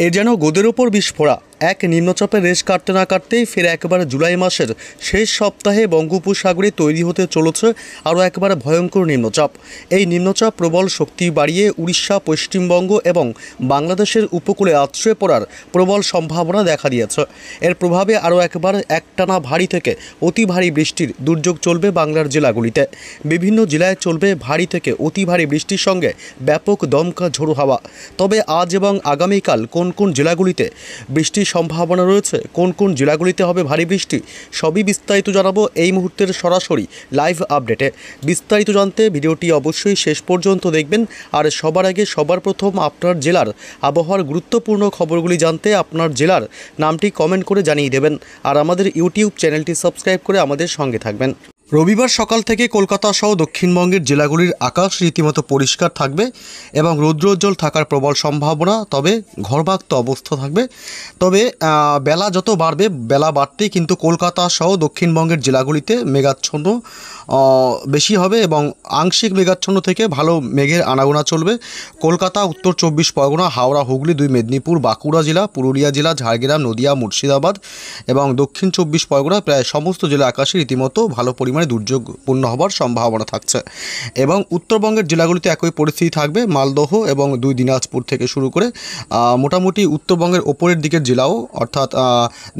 এ যেন গোদের ওপর বিস্ফোরা। এক নিম্নচাপের রেশ কাটতে না কাটতেই ফের একবার জুলাই মাসের শেষ সপ্তাহে বঙ্গোপসাগরে তৈরি হতে চলেছে আরও একবার ভয়ঙ্কর নিম্নচাপ। এই নিম্নচাপ প্রবল শক্তি বাড়িয়ে উড়িষ্যা, পশ্চিমবঙ্গ এবং বাংলাদেশের উপকূলে আছড়ে পড়ার প্রবল সম্ভাবনা দেখা দিয়েছে। এর প্রভাবে আরও একবার একটানা ভারী থেকে অতি ভারী বৃষ্টির দুর্যোগ চলবে বাংলার জেলাগুলিতে। বিভিন্ন জেলায় চলবে ভারী থেকে অতি ভারী বৃষ্টির সঙ্গে ব্যাপক দমকা ঝোড়ো হাওয়া। তবে আজ এবং আগামীকাল কোন কোন জেলাগুলিতে বৃষ্টির সম্ভাবনা রয়েছে, কোন কোন জেলাগুলিতে হবে ভারী বৃষ্টি, সবই বিস্তারিত জানাবো এই মুহূর্তের সরাসরি লাইভ আপডেটে। বিস্তারিত জানতে ভিডিওটি অবশ্যই শেষ পর্যন্ত দেখবেন। আর সবার আগে সবার প্রথম আপনার জেলার আবহাওয়ার গুরুত্বপূর্ণ খবরগুলি জানতে আপনার জেলার নামটি কমেন্ট করে জানিয়ে দেবেন। আর আমাদের ইউটিউব চ্যানেলটি সাবস্ক্রাইব করে আমাদের সঙ্গে থাকবেন। রবিবার সকাল থেকে কলকাতা সহ দক্ষিণবঙ্গের জেলাগুলির আকাশ রীতিমতো পরিষ্কার থাকবে এবং রৌদ্রোজ্জ্বল থাকার প্রবল সম্ভাবনা, তবে ঘরবাক্ত অবস্থা থাকবে। তবে বেলা যত বাড়বে, বেলা বাড়তেই কিন্তু কলকাতা সহ দক্ষিণবঙ্গের জেলাগুলিতে মেঘাচ্ছন্ন বেশি হবে এবং আংশিক মেঘাচ্ছন্ন থেকে ভালো মেঘের আনাগোনা চলবে। কলকাতা, উত্তর 24 পরগনা, হাওড়া, হুগলি, 2 মেদিনীপুর, বাঁকুড়া জেলা, পুরুলিয়া জেলা, ঝাড়গ্রাম, নদিয়া, মুর্শিদাবাদ এবং দক্ষিণ 24 পরগনা প্রায় সমস্ত জেলা আকাশে রীতিমতো ভালো পরিমাণে দুর্যোগপূর্ণ হওয়ার সম্ভাবনা থাকছে। এবং উত্তরবঙ্গের জেলাগুলিতে একই পরিস্থিতি থাকবে। মালদহ এবং 2 দিনাজপুর থেকে শুরু করে মোটামুটি উত্তরবঙ্গের ওপরের দিকের জেলাও, অর্থাৎ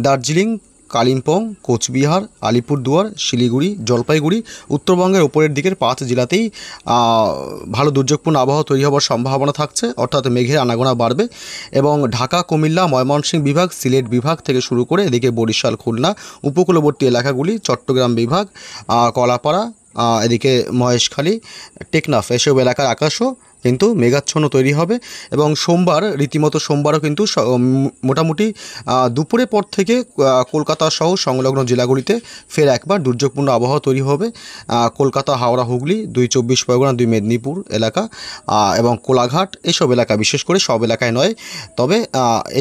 দার্জিলিং, কালিম্পং, কোচবিহার, আলিপুরদুয়ার, শিলিগুড়ি, জলপাইগুড়ি, উত্তরবঙ্গের ওপরের দিকের 5 জেলাতেই ভালো দুর্যোগপূর্ণ আবহাওয়া তৈরি হওয়ার সম্ভাবনা থাকছে, অর্থাৎ মেঘের আনাগোনা বাড়বে। এবং ঢাকা, কুমিল্লা, ময়মনসিংহ বিভাগ, সিলেট বিভাগ থেকে শুরু করে এদিকে বরিশাল, খুলনা, উপকূলবর্তী এলাকাগুলি, চট্টগ্রাম বিভাগ, কলাপাড়া, এদিকে মহেশখালী, টেকনাফ, এসব এলাকার আকাশও কিন্তু মেঘাচ্ছন্ন তৈরি হবে। এবং সোমবার রীতিমতো সোমবারও কিন্তু মোটামুটি দুপুরের পর থেকে কলকাতা সহ সংলগ্ন জেলাগুলিতে ফের একবার দুর্যোগপূর্ণ আবহাওয়া তৈরি হবে। কলকাতা, হাওড়া, হুগলি, 2 24 পরগনা, 2 মেদিনীপুর এলাকা এবং কোলাঘাট, এসব এলাকা, বিশেষ করে সব এলাকায় নয়, তবে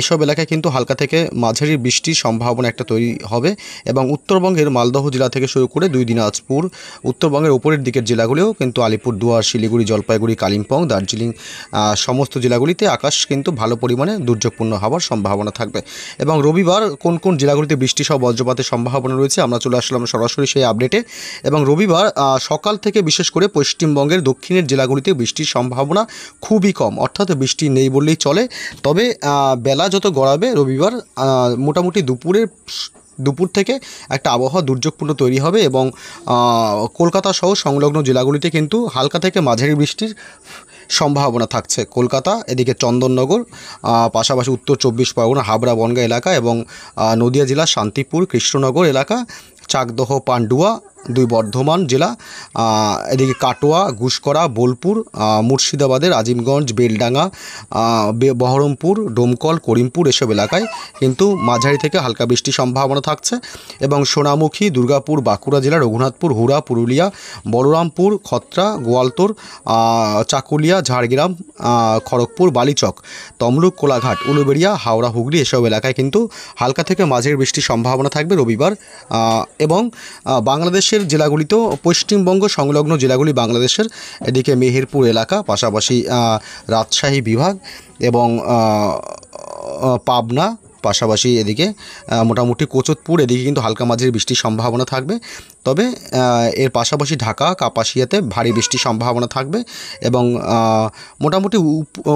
এসব এলাকায় কিন্তু হালকা থেকে মাঝারি বৃষ্টির সম্ভাবনা একটা তৈরি হবে। এবং উত্তরবঙ্গের মালদহ জেলা থেকে শুরু করে 2 দিনাজপুর, উত্তরবঙ্গের ওপরের দিকের জেলাগুলিও কিন্তু আলিপুরদুয়ার, শিলিগুড়ি, জলপাইগুড়ি, কালিম্পং, দার্জিলিং, সমস্ত জেলাগুলিতে আকাশ কিন্তু ভালো পরিমাণে দুর্যোগপূর্ণ হওয়ার সম্ভাবনা থাকবে। এবং রবিবার কোন কোন জেলাগুলিতে বৃষ্টি সহ বজ্রপাতের সম্ভাবনা রয়েছে আমরা চলে আসলাম সরাসরি সেই আপডেটে। এবং রবিবার সকাল থেকে বিশেষ করে পশ্চিমবঙ্গের দক্ষিণের জেলাগুলিতে বৃষ্টির সম্ভাবনা খুবই কম, অর্থাৎ বৃষ্টি নেই বললেই চলে। তবে বেলা যত গড়াবে রবিবার মোটামুটি দুপুর থেকে একটা আবহাওয়া দুর্যোগপূর্ণ তৈরি হবে। এবং কলকাতা সহ সংলগ্ন জেলাগুলিতে কিন্তু হালকা থেকে মাঝারি বৃষ্টির সম্ভাবনা থাকছে। কলকাতা, এদিকে চন্দননগর, পাশাপাশি উত্তর 24 পরগনা, হাবড়া, বনগাঁ এলাকা এবং নদিয়া জেলা শান্তিপুর, কৃষ্ণনগর এলাকা, চাকদহ, পান্ডুয়া, 2 বর্ধমান জেলা, এদিকে কাটোয়া, ঘুষকরা, বোলপুর, মুর্শিদাবাদের আজিমগঞ্জ, বেলডাঙ্গা, বহরমপুর, ডোমকল, করিমপুর, এসব এলাকায় কিন্তু মাঝারি থেকে হালকা বৃষ্টির সম্ভাবনা থাকছে। এবং সোনামুখী, দুর্গাপুর, বাঁকুড়া জেলা, রঘুনাথপুর, হুড়া, পুরুলিয়া, বলরামপুর, খত্রা, গোয়ালতোর, চাকুলিয়া, ঝাড়গ্রাম, খড়গপুর, বালিচক, তমলুক, কোলাঘাট, উলুবেড়িয়া, হাওড়া, হুগলি, এসব এলাকায় কিন্তু হালকা থেকে মাঝারি বৃষ্টির সম্ভাবনা থাকবে রবিবার। এবং বাংলাদেশের জেলাগুলিতেও, পশ্চিমবঙ্গ সংলগ্ন জেলাগুলি বাংলাদেশের, এদিকে মেহেরপুর এলাকা, পাশাপাশি রাজশাহী বিভাগ এবং পাবনা, পাশাপাশি এদিকে মোটামুটি কোচতপুর, এদিকে কিন্তু হালকা মাঝারি বৃষ্টির সম্ভাবনা থাকবে। তবে এর পাশাপাশি ঢাকা, কাপাসিয়াতে ভারী বৃষ্টির সম্ভাবনা থাকবে। এবং মোটামুটি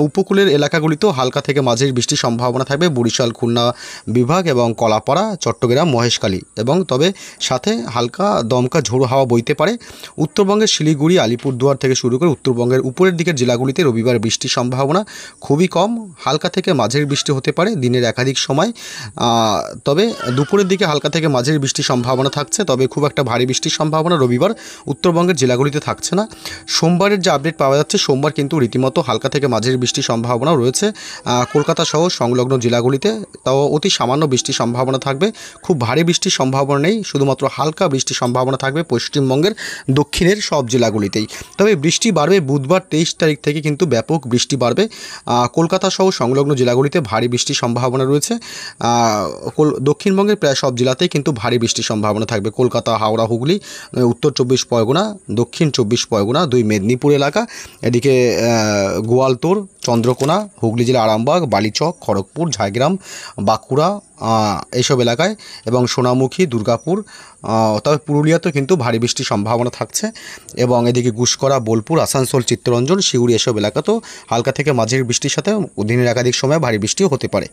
উপকূলের এলাকাগুলিতেও হালকা থেকে মাঝারি বৃষ্টির সম্ভাবনা থাকবে, বরিশাল, খুলনা বিভাগ এবং কলাপাড়া, চট্টগ্রাম, মহেশখালী। এবং তবে সাথে হালকা দমকা ঝোড়ো হাওয়া বইতে পারে। উত্তরবঙ্গের শিলিগুড়ি, আলিপুরদুয়ার থেকে শুরু করে উত্তরবঙ্গের উপরের দিকের জেলাগুলিতে রবিবার বৃষ্টির সম্ভাবনা খুবই কম, হালকা থেকে মাঝারি বৃষ্টি হতে পারে দিনের একাধিক সময়। তবে দুপুরের দিকে হালকা থেকে মাঝারি বৃষ্টির সম্ভাবনা থাকছে, তবে খুব একটা ভারী বৃষ্টির সম্ভাবনা রবিবার উত্তরবঙ্গের জেলাগুলিতে থাকছে না। সোমবারের যে আপডেট পাওয়া যাচ্ছে, সোমবার কিন্তু রীতিমতো হালকা থেকে মাঝারি বৃষ্টির সম্ভাবনাও রয়েছে কলকাতা সহ সংলগ্ন জেলাগুলিতে, তাও অতি সামান্য বৃষ্টির সম্ভাবনা থাকবে, খুব ভারী বৃষ্টির সম্ভাবনা নেই, শুধুমাত্র হালকা বৃষ্টির সম্ভাবনা থাকবে পশ্চিমবঙ্গের দক্ষিণের সব জেলাগুলিতেই। তবে বৃষ্টি বাড়বে বুধবার 23 তারিখ থেকে, কিন্তু ব্যাপক বৃষ্টি বাড়বে কলকাতা সহ সংলগ্ন জেলাগুলিতে, ভারী বৃষ্টির সম্ভাবনা রয়েছে। দক্ষিণবঙ্গের প্রায় সব জেলাতেই কিন্তু ভারী বৃষ্টির সম্ভাবনা থাকবে, কলকাতা, হাওড়া, হাওড়া হুগলি, উত্তর 24 পরগনা, দক্ষিণ 24 পরগনা, 2 মেদিনীপুর এলাকা, এদিকে গোয়ালতোড়, চন্দ্রকোনা, হুগলি জেলা আরামবাগ, বালিচক, খড়গপুর, ঝাড়গ্রাম, বাঁকুড়া এইসব এলাকায়, এবং সোনামুখী, দুর্গাপুর, তবে পুরুলিয়াতেও কিন্তু ভারী বৃষ্টির সম্ভাবনা থাকছে। এবং এদিকে গুসকরা, বোলপুর, আসানসোল, চিত্তরঞ্জন, সিউড়ি এসব এলাকাতেও হালকা থেকে মাঝারি বৃষ্টির সাথে দিনের একাধিক সময় ভারী বৃষ্টিও হতে পারে।